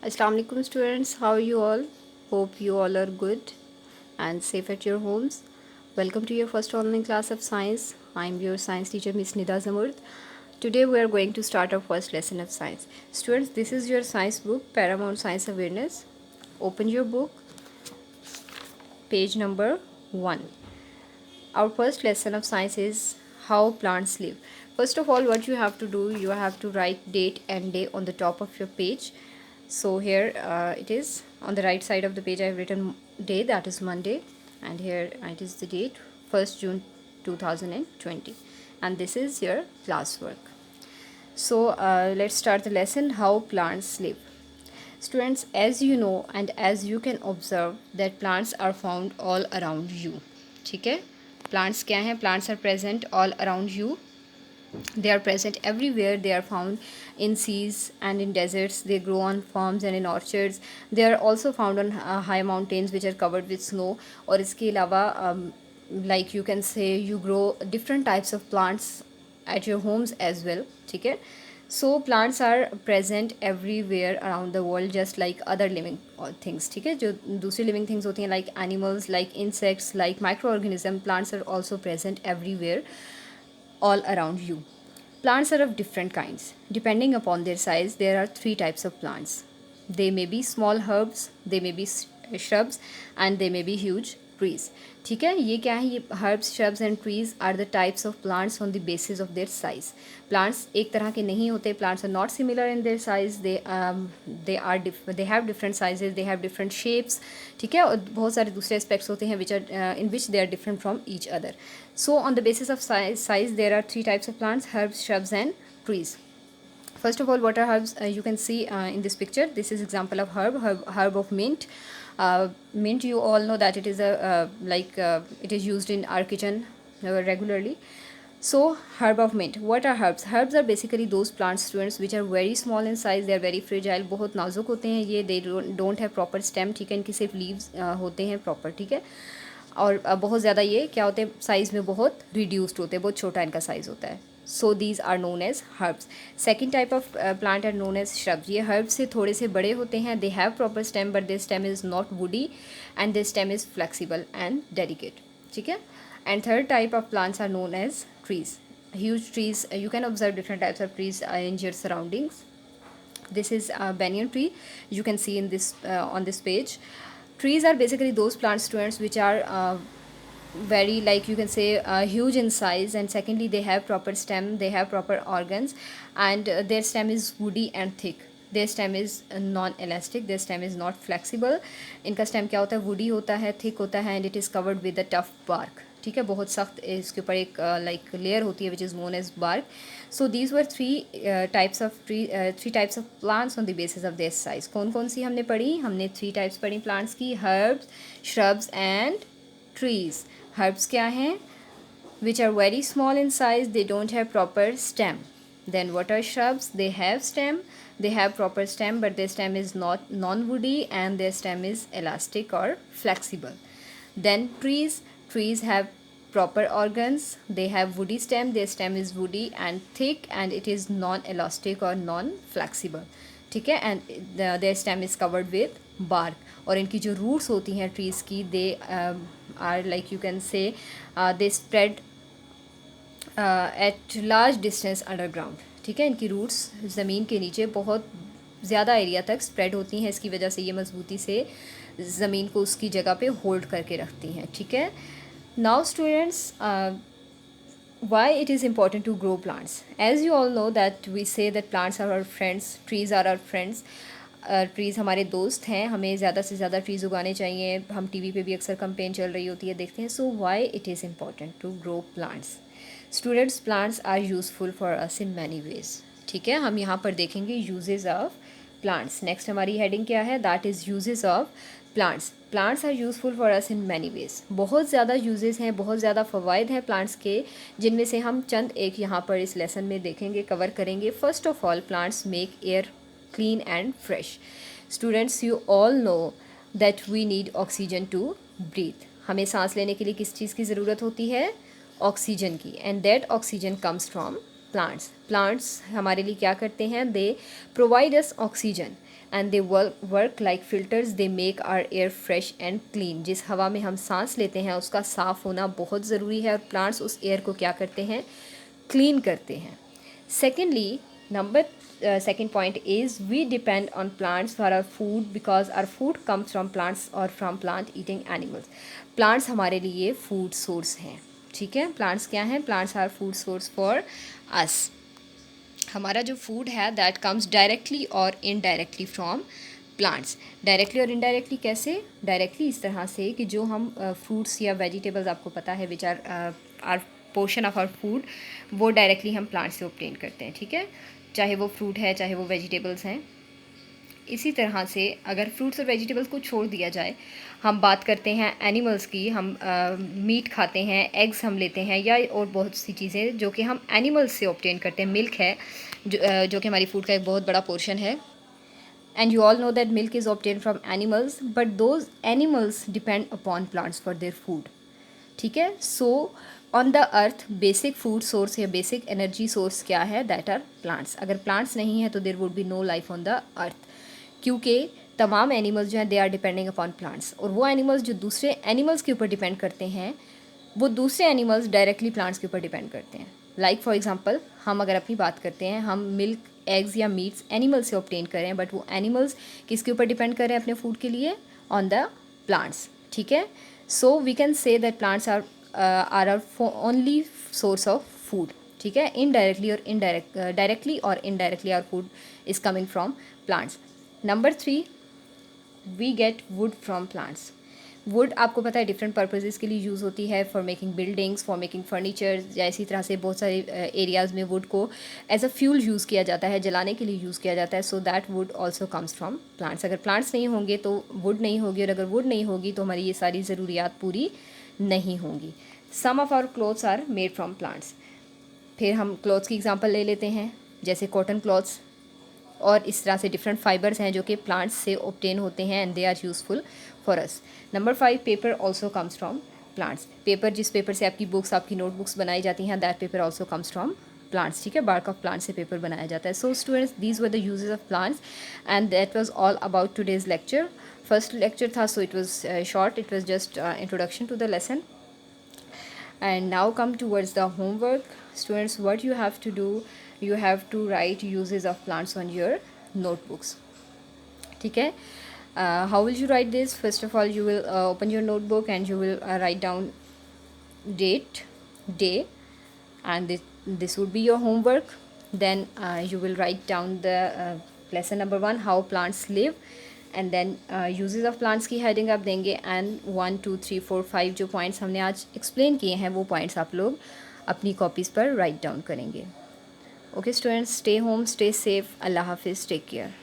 Assalamu alaikum students, how are you all? Hope you all are good and safe at your homes. Welcome to your first online class of science. I am your science teacher Miss Nida Zamurd. Today we are going to start our first lesson of science. Students, this is your science book, Paramount Science Awareness. Open your book, page number 1. Our first lesson of science is how plants live. First of all, what you have to do, you have to write date and day on the top of your page. So here it is on the right side of the page. I have written day, that is Monday, and here it is the date 1st June 2020, and this is your classwork. So let's start the lesson how plants live. Students, as you know and as you can observe that plants are found all around you. ठीक है, plants क्या हैं? Plants are present all around you. They are present everywhere. They are found in seas and in deserts. They grow on farms and in orchards. They are also found on high mountains which are covered with snow. और इसके अलावा like you can say you grow different types of plants at your homes as well. ठीक है, so plants are present everywhere around the world just like other living things. ठीक है, जो दूसरी living things होती हैं like animals, like insects, like microorganisms, plants are also present everywhere all around you. Plants are of different kinds. Depending upon their size, there are 3 types of plants. They may be small herbs, they may be shrubs, and they may be huge trees. ठीक है, ये क्या है? ये herbs, shrubs and trees are the types of plants on the basis of their size. Plants एक तरह के नहीं होते. Plants are not similar in their size. They have different sizes. They have different shapes. ठीक है, और बहुत सारे दूसरे aspects होते हैं in which they are different from each other. So on the basis of size there are 3 types of plants: herbs, shrubs and trees. First of all, what are herbs? You can see in this picture. This is example of herb of mint. Mint, you all know that it is it is used in our kitchen regularly. So herb of mint. What are herbs? Herbs are basically those plant students which are very small in size. They are very fragile. बहुत नाजुक होते हैं ये. They don't have proper stem. ठीक है, इनकी सिर्फ leaves होते हैं proper. ठीक है, और बहुत ज़्यादा ये क्या होते हैं, साइज़ में बहुत रिड्यूस्ड होते हैं, बहुत छोटा इनका साइज़ होता है. So these are known as herbs. Second type of plant are known as shrubs. ये हर्ब्स से थोड़े से बड़े होते हैं. They have proper stem but this stem is not woody and this stem is flexible and delicate. ठीक है, and third type of plants are known as trees. Huge trees, you can observe different types of trees in your surroundings. This is a banyan tree. You can see in this on this page. Trees are basically those plant students which are very, like you can say, huge in size, and secondly they have proper stem, they have proper organs, and their stem is woody and thick. Their stem is non-elastic. Their stem is not flexible. इनका stem क्या होता है? woody होता है, thick होता है, and it is covered with a tough bark. ठीक है, बहुत सख्त इसके ऊपर एक like लेयर होती है which is known as bark. So these were three types of plants on the basis of their size. कौन कौन सी हमने पढ़ी? हमने 3 types पढ़ी plants की: herbs, shrubs and trees. Herbs क्या हैं? Which are very small in size. They don't have proper stem. Then what are shrubs? They have stem. They have proper stem, but their stem is not non-woody and their stem is elastic or flexible. Then trees. Trees have proper organs. They have woody stem. Their stem is woody and thick and it is non-elastic or non-flexible. ठीक है, and their stem is covered with bark. और इनकी जो roots होती हैं trees की, they are, like you can say, they spread at large distance underground. ठीक है, इनकी roots ज़मीन के नीचे बहुत ज़्यादा एरिया तक स्प्रेड होती हैं. इसकी वजह से ये मजबूती से ज़मीन को उसकी जगह पे होल्ड करके रखती हैं. ठीक है, now students, why it is important to grow plants? As you all know that we say that plants are our friends, trees are our friends. Trees हमारे दोस्त हैं. हमें ज़्यादा से ज़्यादा ट्रीज़ उगाने चाहिए. हम टीवी पे भी अक्सर कैंपेन चल रही होती है, देखते हैं. So why it is important to grow plants? Students, plants are useful for us in many ways. ठीक है, हम यहाँ पर देखेंगे यूजेस ऑफ प्लांट्स. नेक्स्ट हमारी हेडिंग क्या है? That is uses of plants. Plants are useful for us in many ways. बहुत ज़्यादा यूजेस हैं, बहुत ज़्यादा फ़वाइद हैं प्लांट्स के, जिनमें से हम चंद एक यहाँ पर इस लेसन में देखेंगे, कवर करेंगे. First of all, plants make air clean and fresh. Students, you all know that we need oxygen to breathe. हमें सांस लेने के लिए किस चीज़ की ज़रूरत होती है? ऑक्सीजन की. And that oxygen comes from plants हमारे लिए क्या करते हैं? They provide us oxygen and they work like filters, they make our air fresh and clean. जिस हवा में हम सांस लेते हैं उसका साफ़ होना बहुत ज़रूरी है और प्लांट्स उस एयर को क्या करते हैं? क्लीन करते हैं। Secondly, second point is we depend on plants for our food because our food comes from plants or from plant eating animals. Plants हमारे लिए फूड सोर्स हैं, ठीक है। प्लांट्स क्या हैं? Plants are food source for us. हमारा जो food है दैट कम्स डायरेक्टली और इनडायरेक्टली फ्रॉम प्लांट्स। डायरेक्टली और इनडायरेक्टली कैसे? डायरेक्टली इस तरह से कि जो हम फ्रूट्स या वेजिटेबल्स, आपको पता है, which are portion of our food, वो डायरेक्टली हम प्लांट से ऑब्टेन करते हैं, ठीक है। चाहे वो फ्रूट है, चाहे वो वेजिटेबल्स हैं। इसी तरह से अगर फ्रूट्स और वेजिटेबल्स को छोड़ दिया जाए, हम बात करते हैं एनिमल्स की, हम मीट खाते हैं, एग्स हम लेते हैं, या और बहुत सी चीज़ें जो कि हम एनिमल्स से ऑब्टेन करते हैं। मिल्क है जो कि हमारी फूड का एक बहुत बड़ा पोर्शन है। And you all know that milk is obtain from animals, but those animals depend upon plants for their food, ठीक है। So on the earth basic food source या बेसिक एनर्जी सोर्स क्या है? That are plants. अगर plants नहीं है तो there would be no life on the earth, क्योंकि तमाम एनिमल्स जो हैं they are depending upon plants. और वो एनिमल्स जो दूसरे एनिमल्स के ऊपर डिपेंड करते हैं, वो दूसरे एनिमल्स डायरेक्टली प्लांट्स के ऊपर डिपेंड करते हैं। लाइक फॉर एग्जांपल, हम अगर अपनी बात करते हैं, हम मिल्क, एग्स या मीट्स एनिमल से ऑब्टेन कर रहे हैं, बट वो एनिमल्स किसके ऊपर डिपेंड कर रहे हैं अपने फूड के लिए? ऑन द प्लांट्स, ठीक है। So we can say that plants are our only source of food, ठीक है। इनडायरेक्टली और डायरेक्टली और indirectly our food is coming from plants. Number 3, we get wood from plants. Wood आपको पता है different purposes के लिए यूज़ होती है, for making buildings, for making furniture, या इसी तरह से बहुत सारे एरियाज़ में वुड को एज अ फ्यूल यूज़ किया जाता है, जलाने के लिए यूज़ किया जाता है। So that would also comes from plants. अगर प्लांट्स नहीं होंगे तो वुड नहीं होगी, और अगर वुड नहीं होगी तो हमारी ये सारी ज़रूरियात पूरी नहीं होंगी। Some of our clothes are made from plants. फिर हम क्लॉथ्स की एग्जांपल ले लेते हैं, जैसे कॉटन क्लॉथ्स, और इस तरह से डिफरेंट फाइबर्स हैं जो कि प्लांट्स से ऑब्टेन होते हैं and they are useful for us. Number 5, paper also comes from plants. Paper, जिस पेपर से आपकी बुक्स, आपकी नोटबुक्स बनाई जाती हैं, that paper also comes from plants, ठीक है। बार्क ऑफ प्लांट से पेपर बनाया जाता है। So students, these were the uses of plants and that was all about today's lecture. First lecture था, so it was short, it was just introduction to the lesson. And now come towards the homework. Students, what you have to do, you have to write uses of plants on your notebooks, ठीक है। How will you write this? First of all, you will open your notebook and you will write down date, day, and this would be your homework. Then you will write down the lesson number 1, how plants live, and then uses of plants की heading आप देंगे, and 1 2 3 4 5 जो points हमने आज explain किए हैं वो points आप लोग अपनी कॉपीज़ पर राइट डाउन करेंगे। Okay students, stay home, stay safe, अल्लाह हाफिज़, टेक केयर।